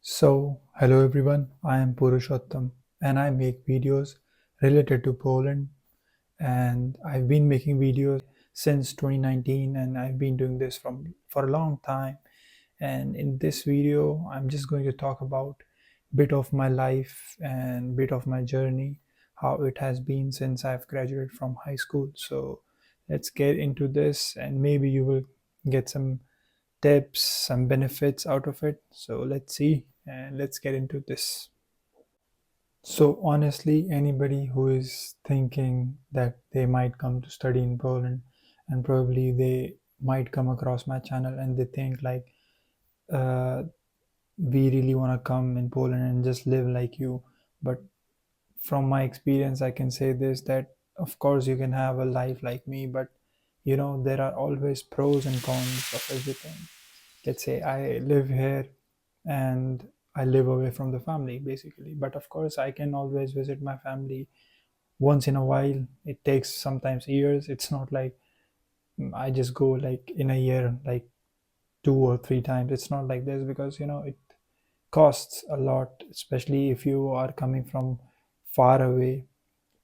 Hello everyone, I am Purushottam and I make videos related to Poland, and I've been making videos since 2019, and I've been doing this for a long time. And in this video, I'm just going to talk about bit of my life and bit of my journey, how it has been since I've graduated from high school. So let's get into this, and maybe you will get some tips, some benefits out of it. So let's see and let's get into this. So honestly, anybody who is thinking that they might come to study in Poland, and probably they might come across my channel and they think like, uh, we really want to come in Poland and just live like you. But from my experience, I can say this, that of course you can have a life like me, but there are always pros and cons of everything. Let's say I live here and I live away from the family basically. But of course, I can always visit my family once in a while. It takes sometimes years. It's not like I just go like in a year, like 2 or 3 times. It's not like this because it costs a lot, especially if you are coming from far away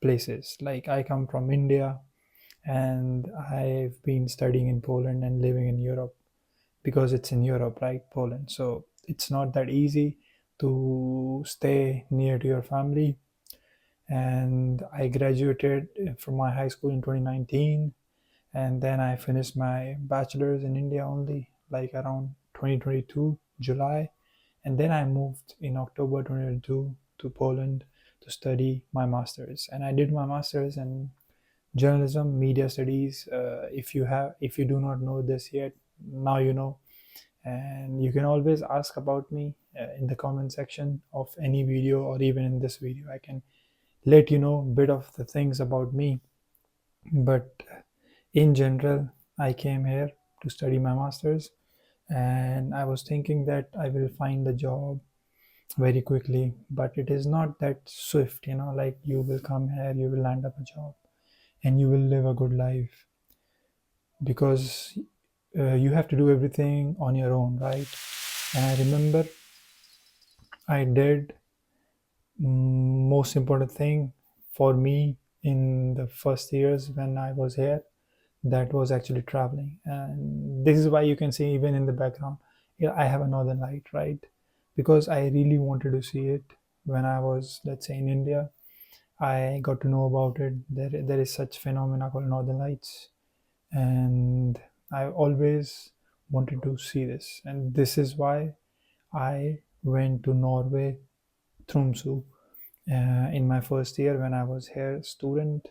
places. Like I come from India and I've been studying in Poland and living in Europe because it's in Europe, right? Poland. So it's not that easy to stay near to your family. And I graduated from my high school in 2019, and then I finished my bachelor's in India only, like around 2022, July. And then I moved in October 2022 to Poland to study my master's. And I did my master's in journalism, media studies. If you do not know this yet, now you know. And you can always ask about me in the comment section of any video, or even in this video I can let you know a bit of the things about me. But in general, I came here to study my masters, and I was thinking that I will find a job very quickly, but it is not that swift, like you will come here, you will land up a job, and you will live a good life, because you have to do everything on your own, right? And I remember I did most important thing for me in the first years when I was here, that was actually traveling. And this is why you can see even in the background, yeah, I have a northern light, right? Because I really wanted to see it. When I was, let's say, in India, I got to know about it. There is such phenomena called northern lights, and I always wanted to see this. And this is why I went to Norway, Tromsø, in my first year when I was here student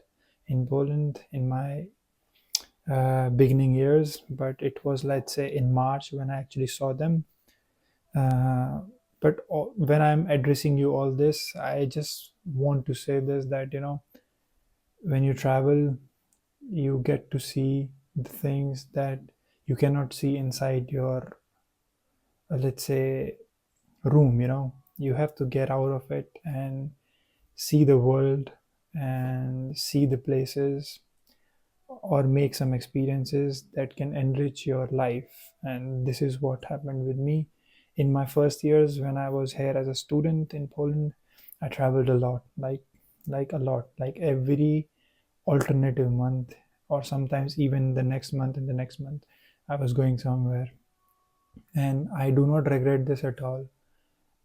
in Poland in my beginning years. But it was, let's say, in March when I actually saw them. Uh, but when I'm addressing you all this, I just want to say this, that when you travel, you get to see the things that you cannot see inside your, let's say, room. You have to get out of it and see the world and see the places, or make some experiences that can enrich your life. And this is what happened with me in my first years when I was here as a student in Poland. I traveled a lot, like a lot, like every alternative month, or sometimes even the next month and the next month, I was going somewhere. And I do not regret this at all.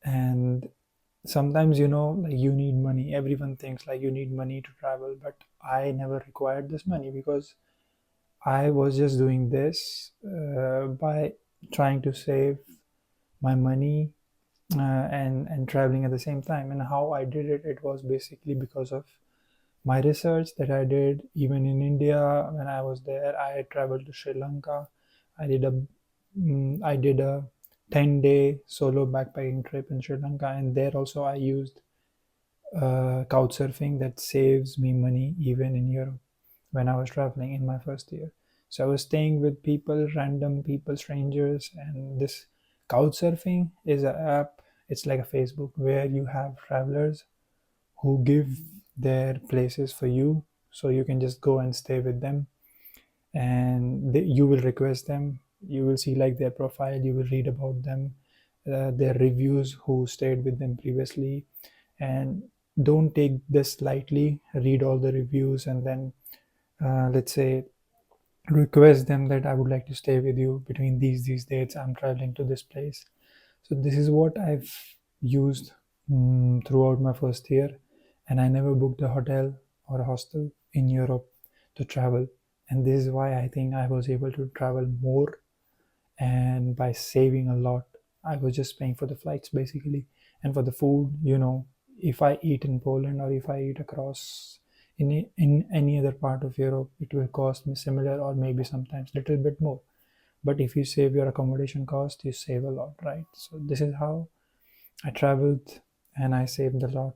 And sometimes, like, you need money. Everyone thinks like you need money to travel, but I never required this money because I was just doing this by trying to save my money, and traveling at the same time. And how I did it, it was basically because of my research that I did. Even in India, when I was there, I traveled to Sri Lanka. I did a I did a 10-day solo backpacking trip in Sri Lanka, and there also I used couch surfing that saves me money even in Europe when I was traveling in my first year. So I was staying with people, random people, strangers, and this couch surfing is an app. It's like a Facebook where you have travelers who give their places for you, so you can just go and stay with them, and you will request them. You will see like their profile. You will read about them, their reviews who stayed with them previously, and don't take this lightly. Read all the reviews and then let's say request them that I would like to stay with you between these dates. I'm traveling to this place. So this is what I've used throughout my first year, and I never booked a hotel or a hostel in Europe to travel. And this is why I think I was able to travel more, and by saving a lot. I was just paying for the flights basically, and for the food. If I eat in Poland or if I eat across in any other part of Europe, it will cost me similar or maybe sometimes little bit more. But if you save your accommodation cost, you save a lot, right? So this is how I traveled, and I saved a lot.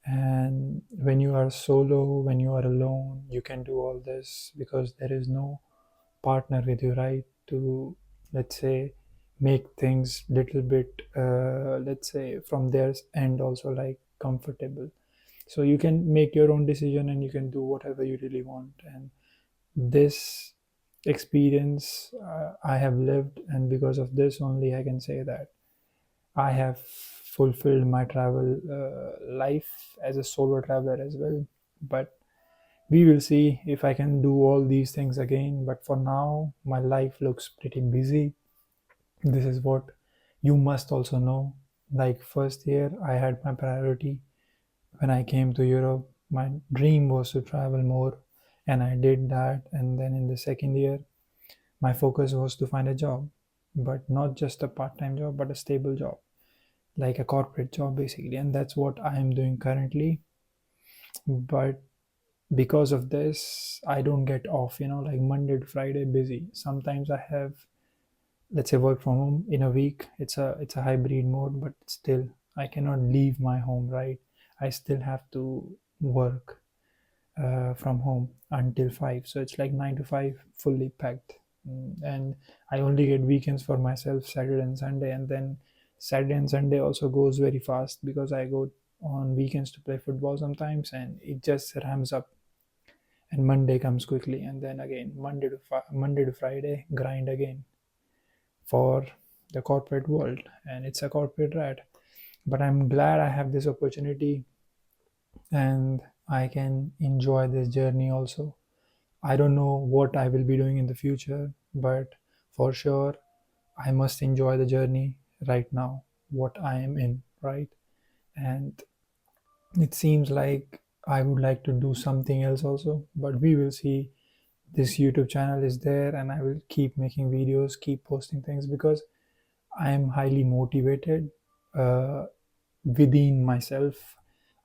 And when you are solo, when you are alone, you can do all this because there is no partner with you, right? To, let's say, make things little bit let's say from their end also like comfortable. So you can make your own decision and you can do whatever you really want. And this experience I have lived, and because of this only I can say that I have fulfilled my travel life as a solo traveler as well. But we will see if I can do all these things again. But for now, my life looks pretty busy. This is what you must also know. Like, first year, I had my priority. When I came to Europe, my dream was to travel more, and I did that. And then in the second year, my focus was to find a job, but not just a part time job, but a stable job, like a corporate job basically. And that's what I am doing currently. But because of this, I don't get off, like Monday to Friday busy. Sometimes I have, let's say, work from home in a week. It's a hybrid mode, but still I cannot leave my home, right? I still have to work from home until 5, so it's like 9 to 5 fully packed. And I only get weekends for myself, Saturday and Sunday. And then Saturday and Sunday also goes very fast because I go on weekends to play football sometimes, and it just ramps up. And Monday comes quickly, and then again Monday to Friday grind again for the corporate world. And it's a corporate rat. But I'm glad I have this opportunity, and I can enjoy this journey also. I don't know what I will be doing in the future, but for sure I must enjoy the journey right now, what I am in, right? And it seems like I would like to do something else also, but we will see. This YouTube channel is there, and I will keep making videos, keep posting things, because I am highly motivated uh, within myself.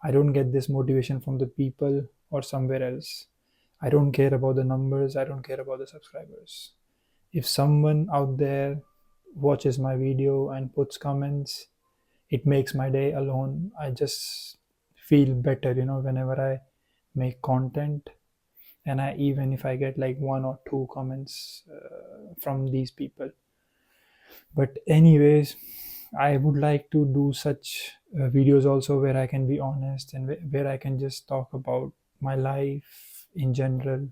I don't get this motivation from the people or somewhere else. I don't care about the numbers, I don't care about the subscribers. If someone out there watches my video and puts comments, it makes my day alone. I just feel better, whenever I make content. And I, even if I get like one or two comments from these people. But anyways, I would like to do such videos also where I can be honest, and where I can just talk about my life in general.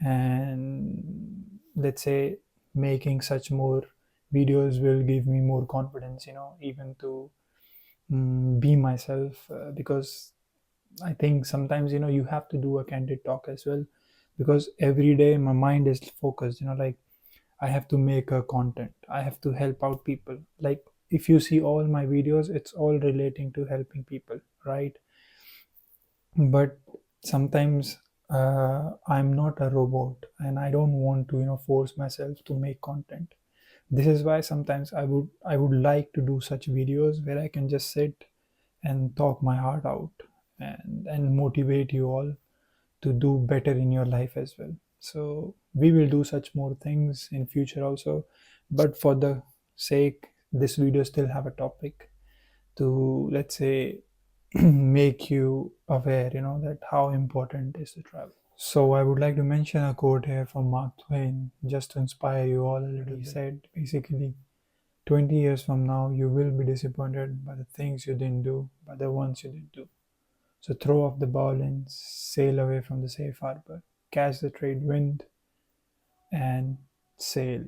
And let's say making such more videos will give me more confidence, even to be myself, because I think sometimes, you have to do a candid talk as well, because every day my mind is focused, like I have to make a content, I have to help out people. Like, if you see all my videos, it's all relating to helping people, right? But sometimes I'm not a robot, and I don't want to, force myself to make content. This is why sometimes I would like to do such videos where I can just sit and talk my heart out, and motivate you all to do better in your life as well. So we will do such more things in future also. But for the sake, this video still have a topic to, let's say, make you aware, that how important is to travel. So I would like to mention a quote here from Mark Twain, just to inspire you all a little. He said basically, 20 years from now, you will be disappointed by the things you didn't do, by the ones you did do. So throw off the bowlines, sail away from the safe harbor, catch the trade wind, and sail.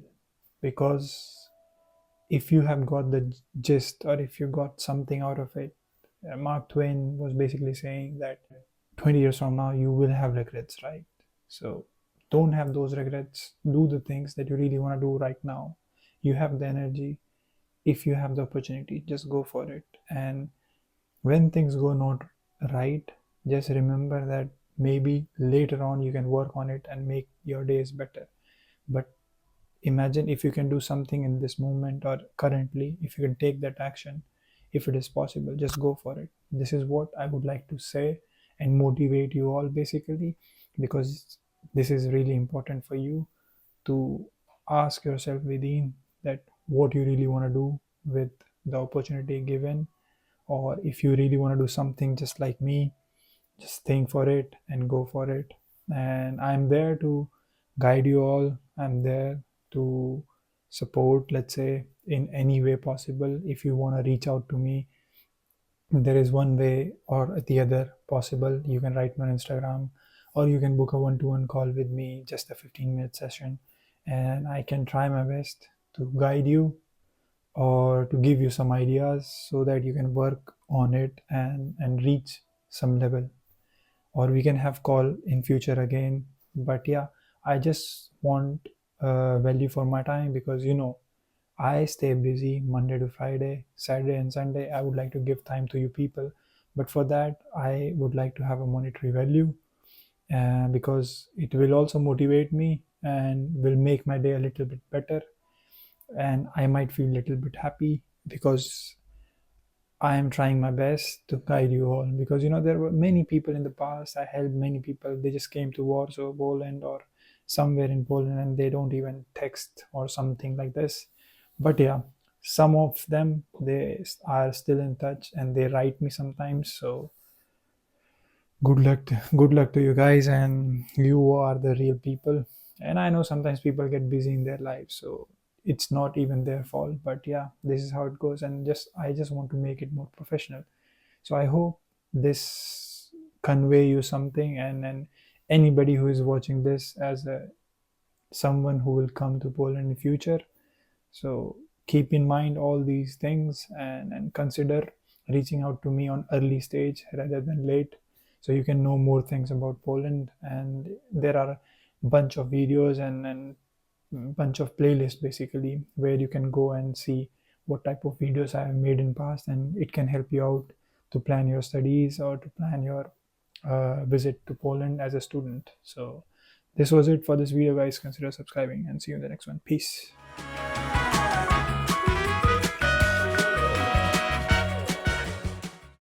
Because if you have got the gist, or if you got something out of it, Mark Twain was basically saying that 20 years from now you will have regrets, right? So don't have those regrets. Do the things that you really want to do right now. You have the energy. If you have the opportunity, just go for it. And when things go not right, just remember that maybe later on you can work on it and make your days better. But imagine if you can do something in this moment, or currently, if you can take that action, if it is possible, just go for it. This is what I would like to say and motivate you all, basically, because this is really important for you to ask yourself within that what you really want to do with the opportunity given. Or if you really want to do something just like me, just think for it and go for it. And I'm there to guide you all. I'm there to support, let's say, in any way possible. If you want to reach out to me, there is one way or the other possible. You can write me on Instagram, or you can book a one-to-one call with me, just a 15-minute session, and I can try my best to guide you or to give you some ideas so that you can work on it and reach some level. Or we can have call in future again. But yeah, I just want value for my time, because I stay busy Monday to Friday, Saturday and Sunday. I would like to give time to you people, but for that I would like to have a monetary value, because it will also motivate me and will make my day a little bit better, and I might feel a little bit happy because I am trying my best to guide you all. Because there were many people in the past. I helped many people. They just came to Warsaw, Poland, or somewhere in Poland, and they don't even text or something like this. But yeah, some of them, they are still in touch and they write me sometimes. So good luck to you guys, and you are the real people. And I know sometimes people get busy in their lives, so it's not even their fault. But yeah, this is how it goes, and just I just want to make it more professional. So I hope this convey you something, and anybody who is watching this as a someone who will come to Poland in future. So keep in mind all these things, and consider reaching out to me on early stage rather than late, so you can know more things about Poland. And there are a bunch of videos and bunch of playlists, basically, where you can go and see what type of videos I have made in past, and it can help you out to plan your studies or to plan your visit to Poland as a student. So this was it for this video, guys. Consider subscribing and see you in the next one. Peace.